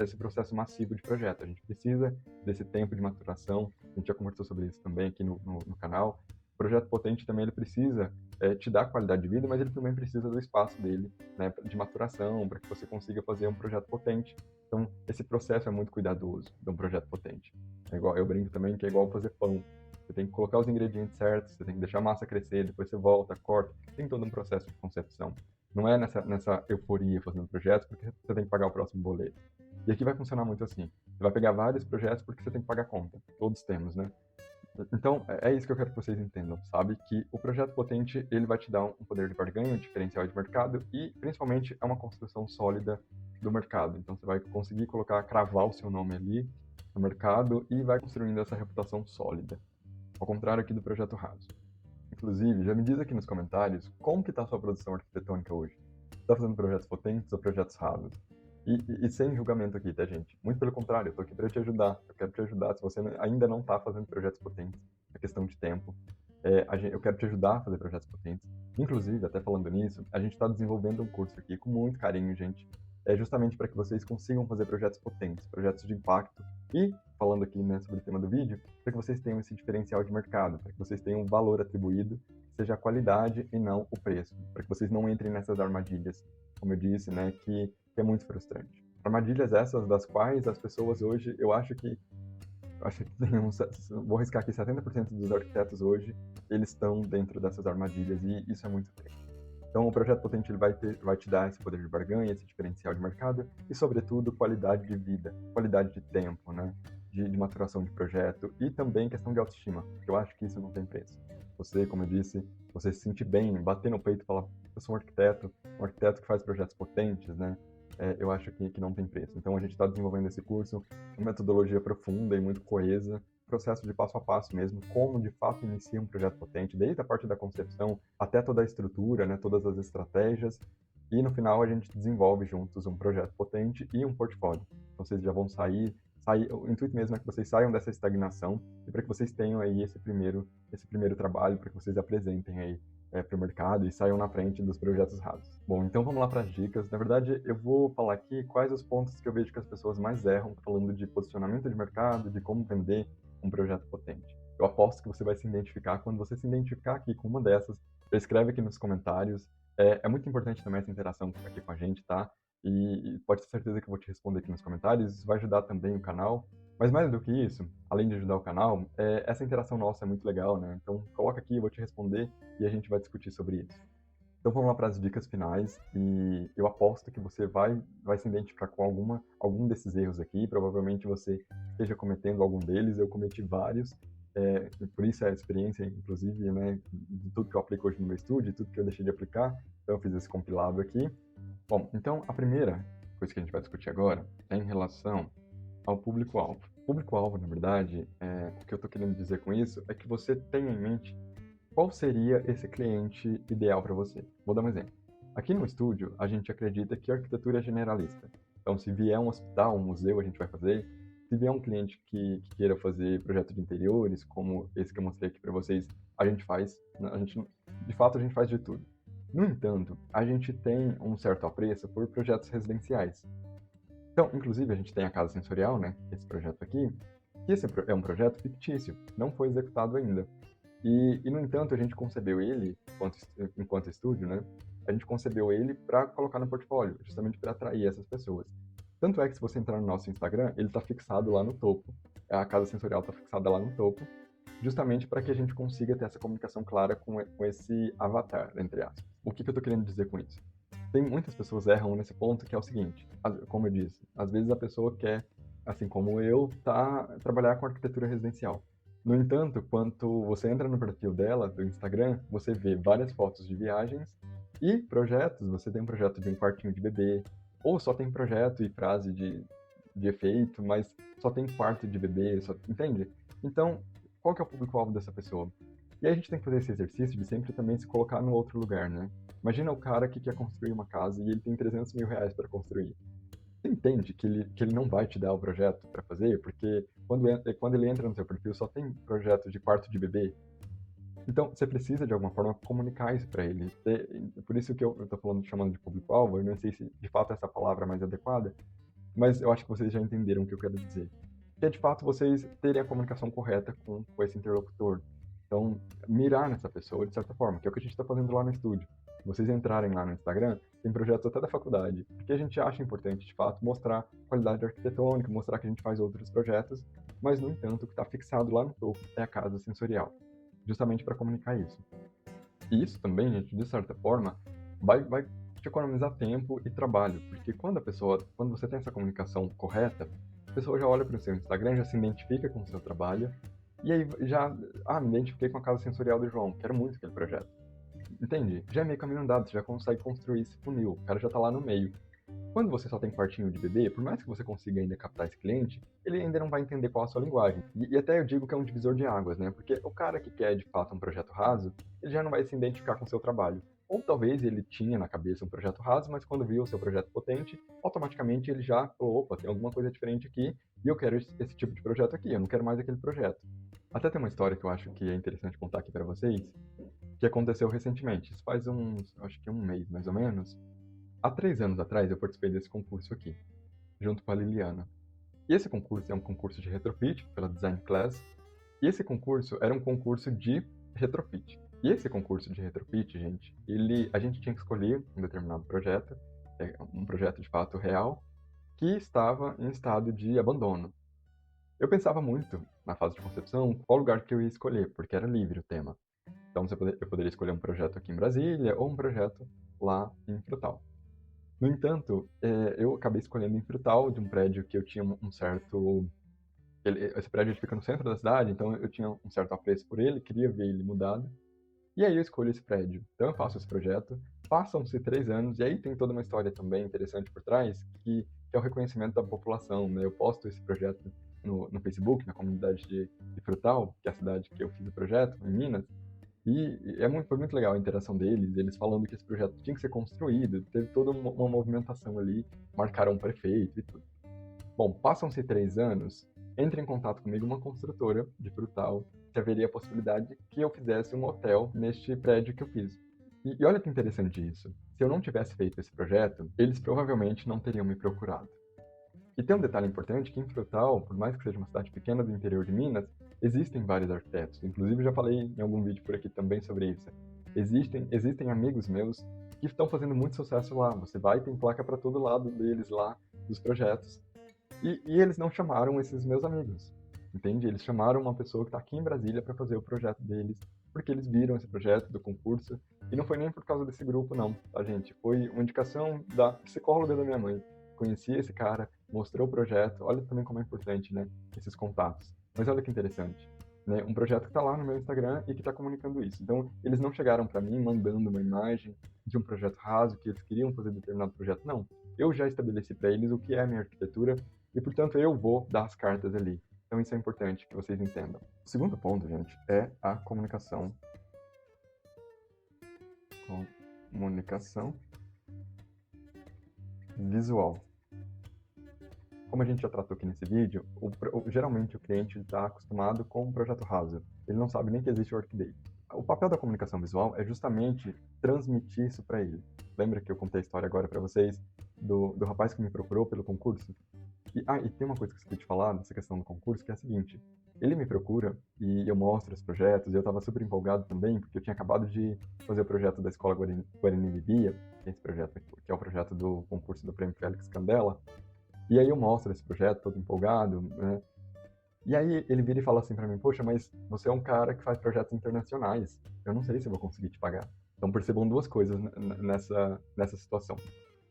esse processo massivo de projeto. A gente precisa desse tempo de maturação, a gente já conversou sobre isso também aqui no canal. O projeto potente também ele precisa te dar qualidade de vida, mas ele também precisa do espaço dele, né, de maturação, para que você consiga fazer um projeto potente. Então, esse processo é muito cuidadoso de um projeto potente. Eu brinco também que é igual fazer pão. Você tem que colocar os ingredientes certos, você tem que deixar a massa crescer, depois você volta, corta. Tem todo um processo de concepção. Não é nessa euforia fazendo projetos porque você tem que pagar o próximo boleto. E aqui vai funcionar muito assim. Você vai pegar vários projetos porque você tem que pagar conta. Todos temos, né? Então, é isso que eu quero que vocês entendam, sabe? Que o projeto potente, ele vai te dar um poder de barganha, um diferencial de mercado e, principalmente, é uma construção sólida do mercado. Então, você vai conseguir cravar o seu nome ali no mercado e vai construindo essa reputação sólida. Ao contrário aqui do projeto raso. Inclusive, já me diz aqui nos comentários como que está a sua produção arquitetônica hoje. Você está fazendo projetos potentes ou projetos rasos? E sem julgamento aqui, tá, gente? Muito pelo contrário, eu tô aqui para te ajudar. Eu quero te ajudar. Se você ainda não está fazendo projetos potentes, é questão de tempo. Eu quero te ajudar a fazer projetos potentes. Inclusive, até falando nisso, a gente está desenvolvendo um curso aqui com muito carinho, gente. É justamente para que vocês consigam fazer projetos potentes, projetos de impacto. E, falando aqui, né, sobre o tema do vídeo, para que vocês tenham esse diferencial de mercado, para que vocês tenham um valor atribuído, seja a qualidade e não o preço. Para que vocês não entrem nessas armadilhas, como eu disse, né, que é muito frustrante. Armadilhas essas das quais as pessoas hoje, eu acho que vou arriscar aqui 70% dos arquitetos hoje, eles estão dentro dessas armadilhas e isso é muito triste. Então, o projeto potente ele vai te dar esse poder de barganha, esse diferencial de mercado e, sobretudo, qualidade de vida, qualidade de tempo, né? De maturação de projeto e também questão de autoestima, porque eu acho que isso não tem preço. Você, como eu disse, você se sentir bem, bater no peito e falar, eu sou um arquiteto que faz projetos potentes, né? Eu acho que não tem preço. Então, a gente está desenvolvendo esse curso, uma metodologia profunda e muito coesa, processo de passo a passo mesmo, como de fato inicia um projeto potente, desde a parte da concepção até toda a estrutura, né, todas as estratégias, e no final a gente desenvolve juntos um projeto potente e um portfólio. Então, vocês já vão sair, o intuito mesmo é que vocês saiam dessa estagnação e para que vocês tenham aí esse primeiro trabalho, para que vocês apresentem aí para o mercado e saiam na frente dos projetos rasos. Bom, então vamos lá para as dicas. Na verdade, eu vou falar aqui quais os pontos que eu vejo que as pessoas mais erram, falando de posicionamento de mercado, de como vender um projeto potente. Eu aposto que você vai se identificar. Quando você se identificar aqui com uma dessas, escreve aqui nos comentários. É muito importante também essa interação aqui com a gente, tá? E pode ter certeza que eu vou te responder aqui nos comentários. Isso vai ajudar também o canal. Mas mais do que isso, além de ajudar o canal, essa interação nossa é muito legal, né? Então coloca aqui, eu vou te responder e a gente vai discutir sobre isso. Então vamos lá para as dicas finais e eu aposto que você vai se identificar com algum desses erros aqui. Provavelmente você esteja cometendo algum deles. Eu cometi vários, por isso a experiência, inclusive, né, de tudo que eu aplico hoje no meu estúdio, tudo que eu deixei de aplicar. Então eu fiz esse compilado aqui. Bom, então a primeira coisa que a gente vai discutir agora é em relação ao público-alvo. Público-alvo, na verdade, o que eu estou querendo dizer com isso é que você tenha em mente qual seria esse cliente ideal para você. Vou dar um exemplo. Aqui no estúdio, a gente acredita que a arquitetura é generalista. Então, se vier um hospital, um museu, a gente vai fazer. Se vier um cliente que queira fazer projeto de interiores, como esse que eu mostrei aqui para vocês, a gente faz. De fato, a gente faz de tudo. No entanto, a gente tem um certo apreço por projetos residenciais. Então, inclusive, a gente tem a Casa Sensorial, né? Esse projeto aqui. Que esse é um projeto fictício, não foi executado ainda. No entanto, a gente concebeu ele, enquanto estúdio, né? A gente concebeu ele para colocar no portfólio, justamente para atrair essas pessoas. Tanto é que se você entrar no nosso Instagram, ele está fixado lá no topo. A Casa Sensorial está fixada lá no topo, justamente para que a gente consiga ter essa comunicação clara com esse avatar, entre aspas. O que eu estou querendo dizer com isso? Tem muitas pessoas erram nesse ponto, que é o seguinte, como eu disse, às vezes a pessoa quer, assim como eu, trabalhar com arquitetura residencial. No entanto, quando você entra no perfil dela, do Instagram, você vê várias fotos de viagens e projetos. Você tem um projeto de um quartinho de bebê, ou só tem projeto e frase de efeito, mas só tem quarto de bebê, entende? Então, qual que é o público-alvo dessa pessoa? E aí a gente tem que fazer esse exercício de sempre também se colocar no outro lugar, né? Imagina o cara que quer construir uma casa e ele tem 300 mil reais para construir. Você entende que ele não vai te dar o projeto para fazer, porque quando ele entra no seu perfil só tem projeto de quarto de bebê. Então, você precisa, de alguma forma, comunicar isso para ele. Por isso que eu estou chamando de público-alvo, eu não sei se de fato essa palavra é mais adequada, mas eu acho que vocês já entenderam o que eu quero dizer. Que é, de fato, vocês terem a comunicação correta com esse interlocutor. Então, mirar nessa pessoa, de certa forma, que é o que a gente está fazendo lá no estúdio. Se vocês entrarem lá no Instagram, tem projetos até da faculdade, porque a gente acha importante, de fato, mostrar qualidade arquitetônica, mostrar que a gente faz outros projetos, mas, no entanto, o que está fixado lá no topo é a casa sensorial, justamente para comunicar isso. E isso também, gente, de certa forma, vai te economizar tempo e trabalho, porque quando você tem essa comunicação correta, a pessoa já olha para o seu Instagram, já se identifica com o seu trabalho, e aí já, me identifiquei com a casa sensorial do João, quero muito aquele projeto. Entende? Já é meio caminho andado, você já consegue construir esse funil, o cara já está lá no meio. Quando você só tem quartinho de bebê, por mais que você consiga ainda captar esse cliente, ele ainda não vai entender qual é a sua linguagem. E até eu digo que é um divisor de águas, né? Porque o cara que quer de fato um projeto raso, ele já não vai se identificar com o seu trabalho. Ou talvez ele tinha na cabeça um projeto raso, mas quando viu o seu projeto potente, automaticamente ele já falou, opa, tem alguma coisa diferente aqui e eu quero esse tipo de projeto aqui, eu não quero mais aquele projeto. Até tem uma história que eu acho que é interessante contar aqui para vocês, que aconteceu recentemente. Isso faz acho que um mês mais ou menos. Há 3 anos atrás eu participei desse concurso aqui, junto com a Liliana. E esse concurso é um concurso de retrofit pela Design Class. E esse concurso era um concurso de retrofit. E esse concurso de retrofit, gente, a gente tinha que escolher um determinado projeto, um projeto de fato real, que estava em estado de abandono. Eu pensava muito, na fase de concepção, qual lugar que eu ia escolher, porque era livre o tema. Então eu poderia escolher um projeto aqui em Brasília ou um projeto lá em Frutal. No entanto, eu acabei escolhendo em Frutal, de um prédio que eu tinha um certo... Esse prédio fica no centro da cidade, então eu tinha um certo apreço por ele, queria ver ele mudado. E aí eu escolho esse prédio. Então eu faço esse projeto, passam-se 3 anos, e aí tem toda uma história também interessante por trás, que é o reconhecimento da população, né? Eu posto esse projeto no Facebook, na comunidade de Frutal, que é a cidade que eu fiz o projeto, em Minas, e foi muito legal a interação deles, eles falando que esse projeto tinha que ser construído, teve toda uma movimentação ali, marcaram o prefeito e tudo. Bom, passam-se 3 anos, entra em contato comigo uma construtora de Frutal, que haveria a possibilidade que eu fizesse um hotel neste prédio que eu fiz. E olha que interessante isso. Se eu não tivesse feito esse projeto, eles provavelmente não teriam me procurado. E tem um detalhe importante que em Frutal, por mais que seja uma cidade pequena do interior de Minas, existem vários arquitetos. Inclusive já falei em algum vídeo por aqui também sobre isso. Existem amigos meus que estão fazendo muito sucesso lá. Você vai, tem placa para todo lado deles lá, dos projetos. E eles não chamaram esses meus amigos, entende? Eles chamaram uma pessoa que está aqui em Brasília para fazer o projeto deles, porque eles viram esse projeto do concurso. E não foi nem por causa desse grupo, não, tá, gente? Foi uma indicação da psicóloga da minha mãe. Conheci esse cara, mostrou o projeto. Olha também como é importante, né? Esses contatos. Mas olha que interessante. Né? Um projeto que está lá no meu Instagram e que está comunicando isso. Então, eles não chegaram para mim mandando uma imagem de um projeto raso, que eles queriam fazer determinado projeto. Não. Eu já estabeleci para eles o que é a minha arquitetura e, portanto, eu vou dar as cartas ali. Então, isso é importante que vocês entendam. O segundo ponto, gente, é a comunicação. Comunicação visual. Como a gente já tratou aqui nesse vídeo, geralmente o cliente está acostumado com um projeto raso. Ele não sabe nem que existe o Workday. O papel da comunicação visual é justamente transmitir isso para ele. Lembra que eu contei a história agora para vocês do rapaz que me procurou pelo concurso? E tem uma coisa que eu esqueci de falar dessa questão do concurso, que é a seguinte. Ele me procura e eu mostro os projetos, e eu estava super empolgado também, porque eu tinha acabado de fazer o projeto da Escola Guarani Libia, que é esse projeto aqui, que é o projeto do concurso do Prêmio Félix Candela. E aí eu mostro esse projeto todo empolgado, né? E aí ele vira e fala assim para mim, poxa, mas você é um cara que faz projetos internacionais, eu não sei se eu vou conseguir te pagar. Então percebam duas coisas nessa situação.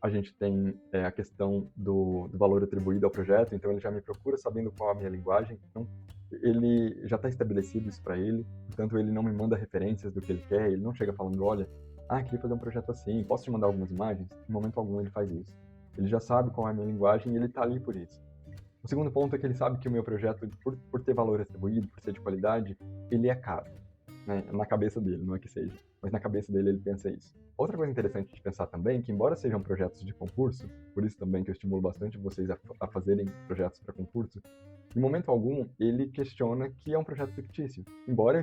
A gente tem a questão do valor atribuído ao projeto, então ele já me procura sabendo qual é a minha linguagem, então ele já está estabelecido isso para ele, portanto ele não me manda referências do que ele quer, ele não chega falando, olha, queria fazer um projeto assim, posso te mandar algumas imagens? Em momento algum ele faz isso. Ele já sabe qual é a minha linguagem e ele está ali por isso. O segundo ponto é que ele sabe que o meu projeto, por ter valor atribuído, por ser de qualidade, ele é caro. Né? Na cabeça dele, não é que seja, mas na cabeça dele ele pensa isso. Outra coisa interessante de pensar também é que, embora sejam projetos de concurso, por isso também que eu estimulo bastante vocês a fazerem projetos para concurso, em momento algum ele questiona que é um projeto fictício. Embora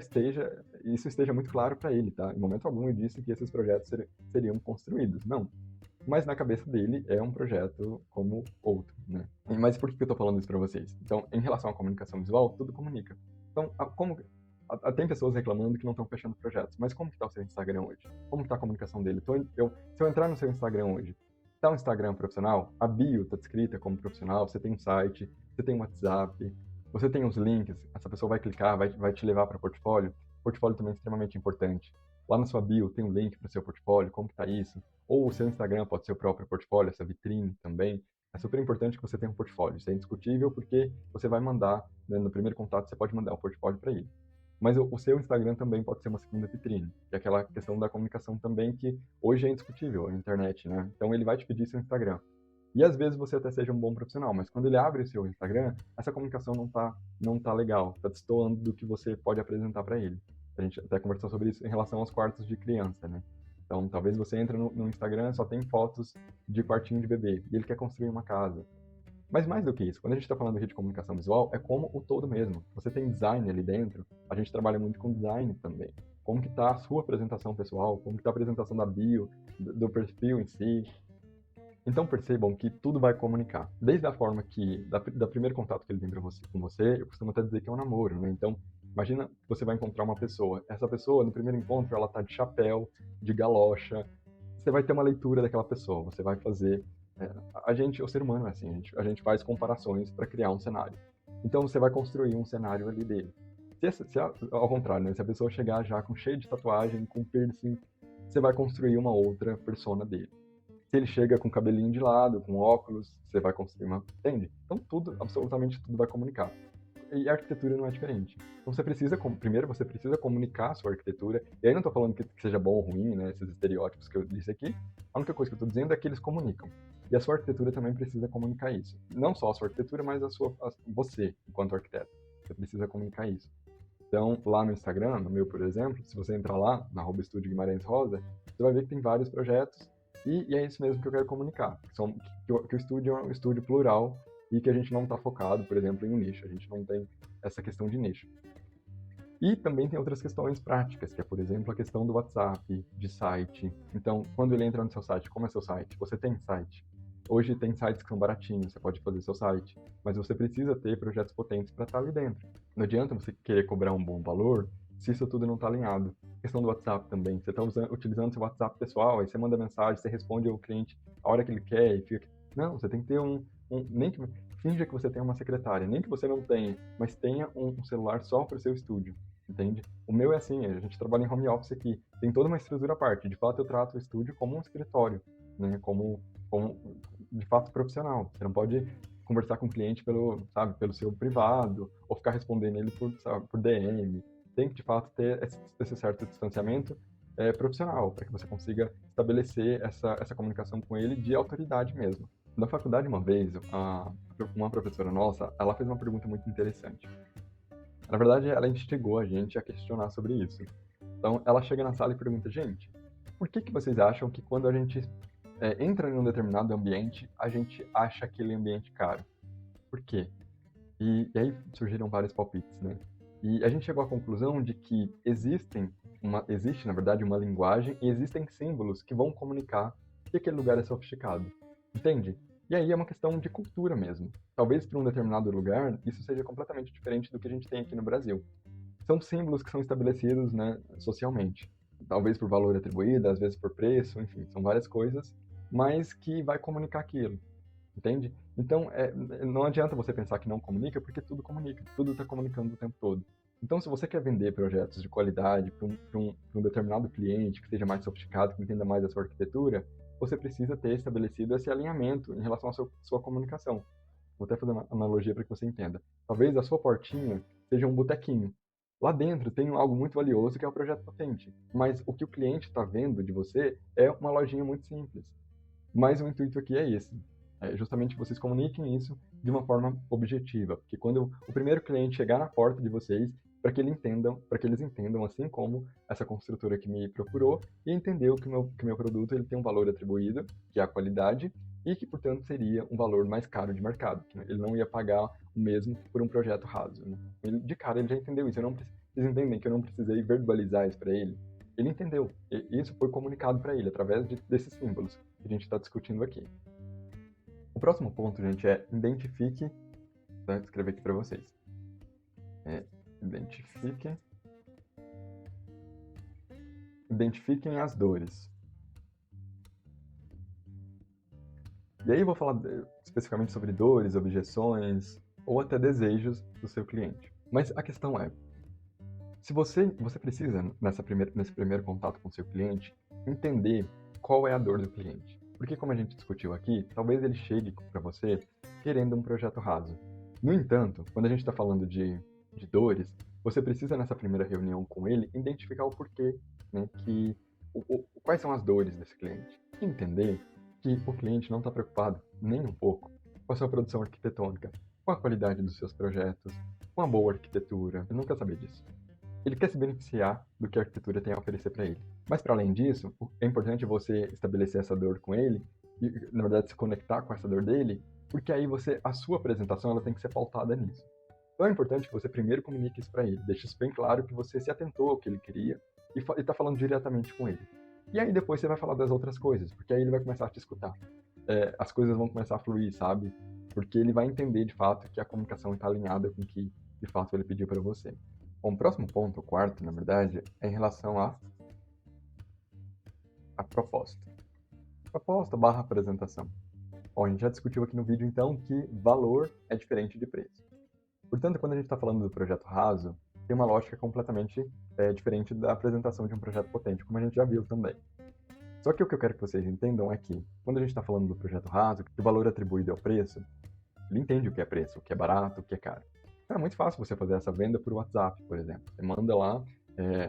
isso esteja muito claro para ele, tá? Em momento algum ele disse que esses projetos seriam construídos. Não. Mas na cabeça dele é um projeto como outro, né? Mas por que eu estou falando isso para vocês? Então, em relação à comunicação visual, tudo comunica. Então, tem pessoas reclamando que não estão fechando projetos, mas como que está o seu Instagram hoje? Como que está a comunicação dele? Se eu entrar no seu Instagram hoje, está um Instagram profissional? A bio está descrita como profissional, você tem um site, você tem um WhatsApp, você tem os links, essa pessoa vai clicar, vai te levar para o portfólio. O portfólio também é extremamente importante. Lá na sua bio tem um link para o seu portfólio, como que está isso? Ou o seu Instagram pode ser o próprio portfólio, essa vitrine também. É super importante que você tenha um portfólio. Isso é indiscutível porque você vai mandar, né, no primeiro contato, você pode mandar o portfólio para ele. Mas o seu Instagram também pode ser uma segunda vitrine, que é aquela questão da comunicação também que hoje é indiscutível, a internet, né? Então ele vai te pedir seu Instagram. E às vezes você até seja um bom profissional, mas quando ele abre o seu Instagram, essa comunicação não tá legal, tá destoando do que você pode apresentar para ele. A gente até conversou sobre isso em relação aos quartos de criança, né? Então, talvez você entre no Instagram, só tem fotos de quartinho de bebê, e ele quer construir uma casa. Mas mais do que isso, quando a gente está falando aqui de comunicação visual, é como o todo mesmo. Você tem design ali dentro, a gente trabalha muito com design também. Como que está a sua apresentação pessoal, como que está a apresentação da bio, do perfil em si. Então percebam que tudo vai comunicar. Desde a forma que, da primeiro contato que ele tem com você, eu costumo até dizer que é um namoro, né? Então, imagina que você vai encontrar uma pessoa. Essa pessoa, no primeiro encontro, ela tá de chapéu, de galocha. Você vai ter uma leitura daquela pessoa. Você vai fazer... a gente, o ser humano é assim, a gente faz comparações para criar um cenário. Então, você vai construir um cenário ali dele. Ao contrário, né? Se a pessoa chegar já com cheio de tatuagem, com piercing, você vai construir uma outra persona dele. Se ele chega com o cabelinho de lado, com óculos, você vai construir uma... Entende? Então tudo, absolutamente tudo vai comunicar. E a arquitetura não é diferente. Então você precisa, primeiro você precisa comunicar a sua arquitetura, e aí não estou falando que seja bom ou ruim, né, esses estereótipos que eu disse aqui, a única coisa que eu estou dizendo é que eles comunicam. E a sua arquitetura também precisa comunicar isso. Não só a sua arquitetura, mas você, enquanto arquiteto. Você precisa comunicar isso. Então, lá no Instagram, no meu, por exemplo, se você entrar lá, na @estúdio Guimarães Rosa, você vai ver que tem vários projetos e é isso mesmo que eu quero comunicar. Que o estúdio é um estúdio plural e que a gente não está focado, por exemplo, em um nicho. A gente não tem essa questão de nicho. E também tem outras questões práticas, que é, por exemplo, a questão do WhatsApp, de site. Então, quando ele entra no seu site, como é seu site? Você tem site? Hoje tem sites que são baratinhos, você pode fazer seu site, mas você precisa ter projetos potentes para estar ali dentro. Não adianta você querer cobrar um bom valor se isso tudo não está alinhado. A questão do WhatsApp também, você está utilizando seu WhatsApp pessoal, aí você manda mensagem, você responde ao cliente a hora que ele quer e fica... Não, você tem que ter nem que finja que você tem uma secretária, nem que você não tenha, mas tenha um celular só para o seu estúdio, entende? O meu é assim, a gente trabalha em home office aqui, tem toda uma estrutura à parte. De fato, eu trato o estúdio como um escritório, né? Como de fato profissional. Você não pode conversar com o cliente pelo seu privado ou ficar respondendo ele por DM. Tem que de fato ter esse certo distanciamento profissional para que você consiga estabelecer essa comunicação com ele de autoridade mesmo. Na faculdade, uma vez, uma professora nossa, ela fez uma pergunta muito interessante. Na verdade, ela instigou a gente a questionar sobre isso. Então, ela chega na sala e pergunta, gente, por que vocês acham que quando a gente entra em um determinado ambiente, a gente acha aquele ambiente caro? Por quê? E aí surgiram vários palpites, né? E a gente chegou à conclusão de que existe, na verdade, uma linguagem e existem símbolos que vão comunicar que aquele lugar é sofisticado. Entende? E aí é uma questão de cultura mesmo. Talvez para um determinado lugar isso seja completamente diferente do que a gente tem aqui no Brasil. São símbolos que são estabelecidos, né, socialmente. Talvez por valor atribuído, às vezes por preço, enfim, são várias coisas, mas que vai comunicar aquilo. Entende? Então, não adianta você pensar que não comunica, porque tudo comunica, tudo está comunicando o tempo todo. Então, se você quer vender projetos de qualidade para um determinado cliente que seja mais sofisticado, que entenda mais a sua arquitetura, você precisa ter estabelecido esse alinhamento em relação à sua comunicação. Vou até fazer uma analogia para que você entenda. Talvez a sua portinha seja um botequinho. Lá dentro tem algo muito valioso que é o projeto potente, mas o que o cliente está vendo de você é uma lojinha muito simples. Mas o intuito aqui é esse. É justamente que vocês comuniquem isso de uma forma objetiva, porque quando o primeiro cliente chegar na porta de vocês, para que eles entendam, assim como essa construtora que me procurou, e entendeu que o meu produto ele tem um valor atribuído, que é a qualidade, e que, portanto, seria um valor mais caro de mercado, que ele não ia pagar o mesmo por um projeto raso. Né? De cara, ele já entendeu isso. Vocês entendem que eu não precisei verbalizar isso para ele? Ele entendeu. E isso foi comunicado para ele através desses símbolos que a gente está discutindo aqui. O próximo ponto, gente, é identifique... Vou escrever aqui para vocês. Identifiquem as dores. E aí eu vou falar especificamente sobre dores, objeções ou até desejos do seu cliente. Mas a questão é, se você precisa, nesse primeiro contato com o seu cliente, entender qual é a dor do cliente. Porque, como a gente discutiu aqui, talvez ele chegue para você querendo um projeto raso. No entanto, quando a gente está falando de dores, você precisa, nessa primeira reunião com ele, identificar o porquê, né, quais são as dores desse cliente. E entender que o cliente não está preocupado, nem um pouco, com a sua produção arquitetônica, com a qualidade dos seus projetos, com a boa arquitetura. Ele não quer saber disso. Ele quer se beneficiar do que a arquitetura tem a oferecer para ele. Mas, para além disso, é importante você estabelecer essa dor com ele e, na verdade, se conectar com essa dor dele, porque aí a sua apresentação ela tem que ser pautada nisso. Então é importante que você primeiro comunique isso para ele, deixe isso bem claro que você se atentou ao que ele queria e está falando diretamente com ele. E aí depois você vai falar das outras coisas, porque aí ele vai começar a te escutar. As coisas vão começar a fluir, sabe? Porque ele vai entender de fato que a comunicação está alinhada com o que de fato ele pediu para você. Bom, o próximo ponto, o quarto, na verdade, é em relação à proposta. Proposta / apresentação. Bom, a gente já discutiu aqui no vídeo, então, que valor é diferente de preço. Portanto, quando a gente está falando do projeto raso, tem uma lógica completamente diferente da apresentação de um projeto potente, como a gente já viu também. Só que o que eu quero que vocês entendam é que, quando a gente está falando do projeto raso, que o valor atribuído ao preço, ele entende o que é preço, o que é barato, o que é caro. Então, é muito fácil você fazer essa venda por WhatsApp, por exemplo. Você manda lá,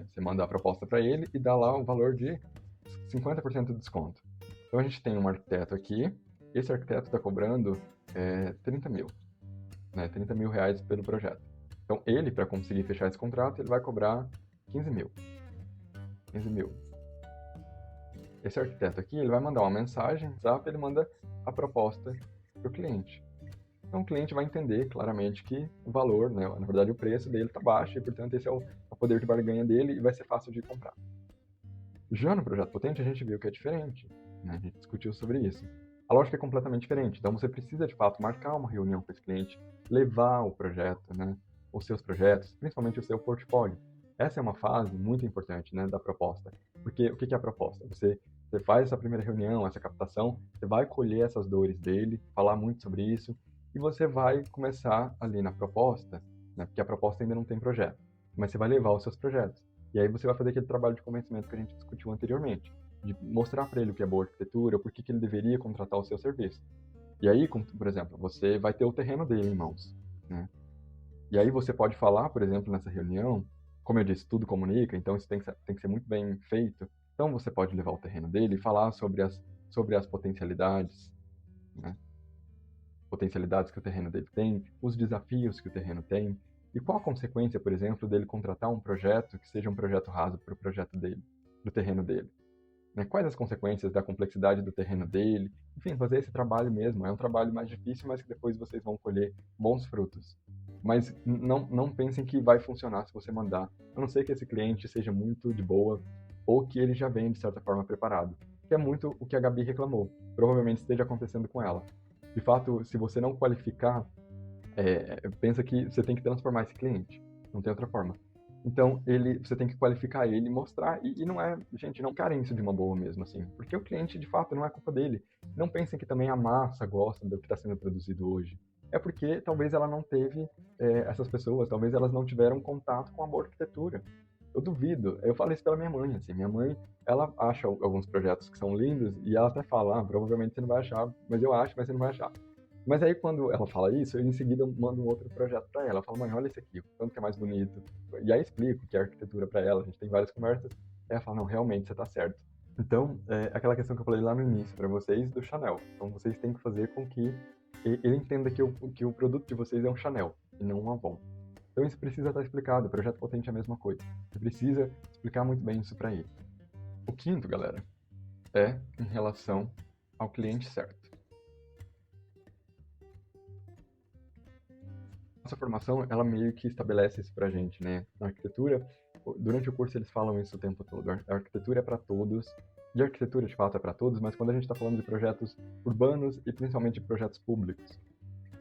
você manda a proposta para ele e dá lá um valor de 50% de desconto. Então, a gente tem um arquiteto aqui, esse arquiteto está cobrando 30 mil. Né, 30 mil reais pelo projeto. Então, ele, para conseguir fechar esse contrato, ele vai cobrar 15 mil. 15 mil. Esse arquiteto aqui, ele vai mandar uma mensagem, ele manda a proposta para o cliente. Então, o cliente vai entender claramente que o valor, né, na verdade, o preço dele está baixo e, portanto, esse é o poder de barganha dele e vai ser fácil de comprar. Já no projeto potente, a gente viu que é diferente. Né, a gente discutiu sobre isso. A lógica é completamente diferente. Então, você precisa, de fato, marcar uma reunião com esse cliente, levar o projeto, né, os seus projetos, principalmente o seu portfólio. Essa é uma fase muito importante, né, da proposta. Porque o que é a proposta? Você faz essa primeira reunião, essa captação, você vai colher essas dores dele, falar muito sobre isso, e você vai começar ali na proposta, né, porque a proposta ainda não tem projeto, mas você vai levar os seus projetos. E aí você vai fazer aquele trabalho de convencimento que a gente discutiu anteriormente, de mostrar para ele o que é boa arquitetura, por que ele deveria contratar o seu serviço. E aí, por exemplo, você vai ter o terreno dele em mãos, né? E aí você pode falar, por exemplo, nessa reunião, como eu disse, tudo comunica, então isso tem que ser muito bem feito. Então você pode levar o terreno dele e falar sobre as potencialidades, né? Potencialidades que o terreno dele tem, os desafios que o terreno tem, e qual a consequência, por exemplo, dele contratar um projeto que seja um projeto raso para o projeto dele, para o terreno dele. Né? Quais as consequências da complexidade do terreno dele? Enfim, fazer esse trabalho mesmo. É um trabalho mais difícil, mas que depois vocês vão colher bons frutos. Mas não pensem que vai funcionar se você mandar. A não ser que esse cliente seja muito de boa ou que ele já vem, de certa forma, preparado. Que é muito o que a Gabi reclamou. Provavelmente esteja acontecendo com ela. De fato, se você não qualificar, pensa que você tem que transformar esse cliente. Não tem outra forma. Então, você tem que qualificar ele, mostrar, e não é, gente, não carência de uma boa mesmo, assim, porque o cliente, de fato, não é culpa dele. Não pensem que também a massa gosta do que está sendo produzido hoje. É porque talvez ela não teve, essas pessoas, talvez elas não tiveram contato com a boa arquitetura. Eu duvido, eu falo isso pela minha mãe, assim, minha mãe, ela acha alguns projetos que são lindos, e ela até fala, provavelmente você não vai achar, mas eu acho, mas você não vai achar. Mas aí, quando ela fala isso, eu em seguida mando um outro projeto para ela. Eu falo, mãe, olha esse aqui, quanto que é mais bonito. E aí explico que é arquitetura para ela, a gente tem várias conversas. Aí ela fala, não, realmente, você tá certo. Então, aquela questão que eu falei lá no início para vocês do Chanel. Então, vocês têm que fazer com que ele entenda que o produto de vocês é um Chanel e não um Avon. Então, isso precisa estar explicado. O projeto potente é a mesma coisa. Você precisa explicar muito bem isso para ele. O quinto, galera, é em relação ao cliente certo. Nossa formação, ela meio que estabelece isso pra gente, né? Na arquitetura, durante o curso eles falam isso o tempo todo. A arquitetura é para todos, e a arquitetura de fato é para todos, mas quando a gente está falando de projetos urbanos e principalmente de projetos públicos.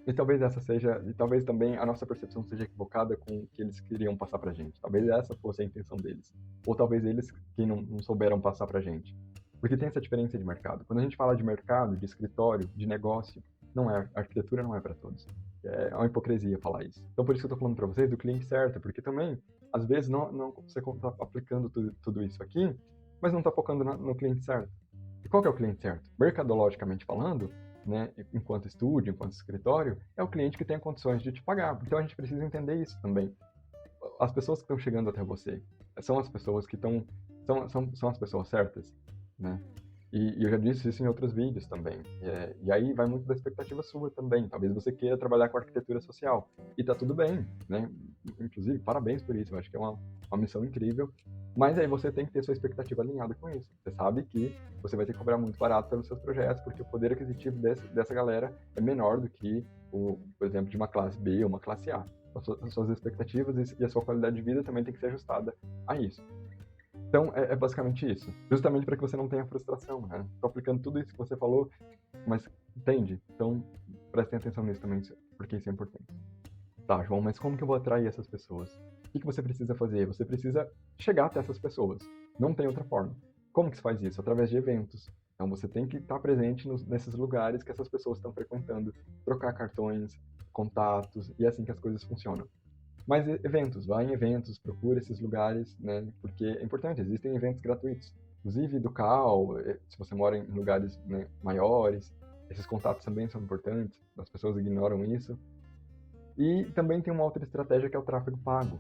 E talvez e talvez também a nossa percepção seja equivocada com o que eles queriam passar pra gente. Talvez essa fosse a intenção deles. Ou talvez eles que não souberam passar pra gente. Porque tem essa diferença de mercado. Quando a gente fala de mercado, de escritório, de negócio, a arquitetura não é para todos. É uma hipocrisia falar isso. Então, por isso que eu estou falando para vocês do cliente certo, porque também, às vezes, você está aplicando tudo isso aqui, mas não está focando no cliente certo. Qual que é o cliente certo? Mercadologicamente falando, né, enquanto estúdio, enquanto escritório, é o cliente que tem condições de te pagar. Então a gente precisa entender isso também. As pessoas que estão chegando até você são as pessoas que estão são as pessoas certas, né? E eu já disse isso em outros vídeos também. E aí vai muito da expectativa sua também. Talvez você queira trabalhar com arquitetura social. E tá tudo bem, né? Inclusive, parabéns por isso. Eu acho que é uma missão incrível. Mas aí você tem que ter sua expectativa alinhada com isso. Você sabe que você vai ter que cobrar muito barato pelos seus projetos, porque o poder aquisitivo dessa galera é menor do que por exemplo, de uma classe B ou uma classe A. As suas expectativas e a sua qualidade de vida também tem que ser ajustada a isso. Então, é basicamente isso. Justamente para que você não tenha frustração, né? Estou aplicando tudo isso que você falou, mas entende? Então, prestem atenção nisso também, porque isso é importante. Tá, João, mas como que eu vou atrair essas pessoas? O que você precisa fazer? Você precisa chegar até essas pessoas. Não tem outra forma. Como que se faz isso? Através de eventos. Então, você tem que estar presente nesses lugares que essas pessoas estão frequentando, trocar cartões, contatos, e é assim que as coisas funcionam. Mas eventos, vá em eventos, procure esses lugares, né? Porque é importante, existem eventos gratuitos. Inclusive do CAL, se você mora em lugares, né, maiores, esses contatos também são importantes, as pessoas ignoram isso. E também tem uma outra estratégia que é o tráfego pago,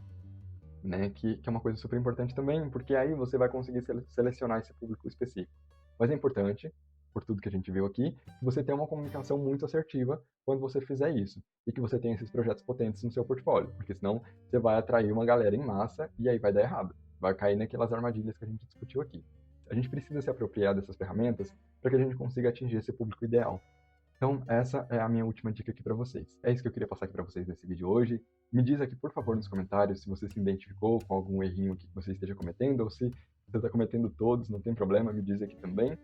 né? Que é uma coisa super importante também, porque aí você vai conseguir selecionar esse público específico. Mas é importante, por tudo que a gente viu aqui, que você tenha uma comunicação muito assertiva quando você fizer isso. E que você tenha esses projetos potentes no seu portfólio, porque senão você vai atrair uma galera em massa e aí vai dar errado. Vai cair naquelas armadilhas que a gente discutiu aqui. A gente precisa se apropriar dessas ferramentas para que a gente consiga atingir esse público ideal. Então, essa é a minha última dica aqui para vocês. É isso que eu queria passar aqui para vocês nesse vídeo hoje. Me diz aqui, por favor, nos comentários se você se identificou com algum errinho aqui que você esteja cometendo, ou se você está cometendo todos, não tem problema, me diz aqui também.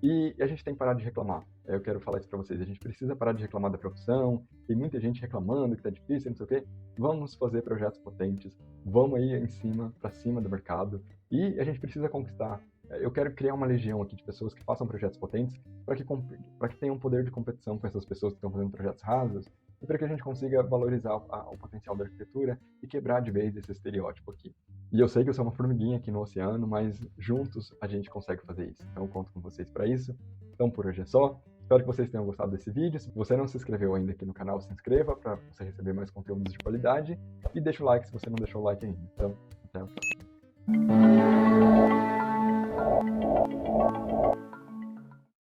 E a gente tem que parar de reclamar. Eu quero falar isso para vocês. A gente precisa parar de reclamar da profissão. Tem muita gente reclamando que tá difícil, não sei o quê. Vamos fazer projetos potentes. Vamos aí em cima, para cima do mercado. E a gente precisa conquistar. Eu quero criar uma legião aqui de pessoas que façam projetos potentes para que tenham poder de competição com essas pessoas que estão fazendo projetos rasos e para que a gente consiga valorizar o potencial da arquitetura e quebrar de vez esse estereótipo aqui. E eu sei que eu sou uma formiguinha aqui no oceano, mas juntos a gente consegue fazer isso. Então eu conto com vocês para isso. Então por hoje é só. Espero que vocês tenham gostado desse vídeo. Se você não se inscreveu ainda aqui no canal, se inscreva para você receber mais conteúdos de qualidade. E deixa o like se você não deixou o like ainda. Então, até a próxima.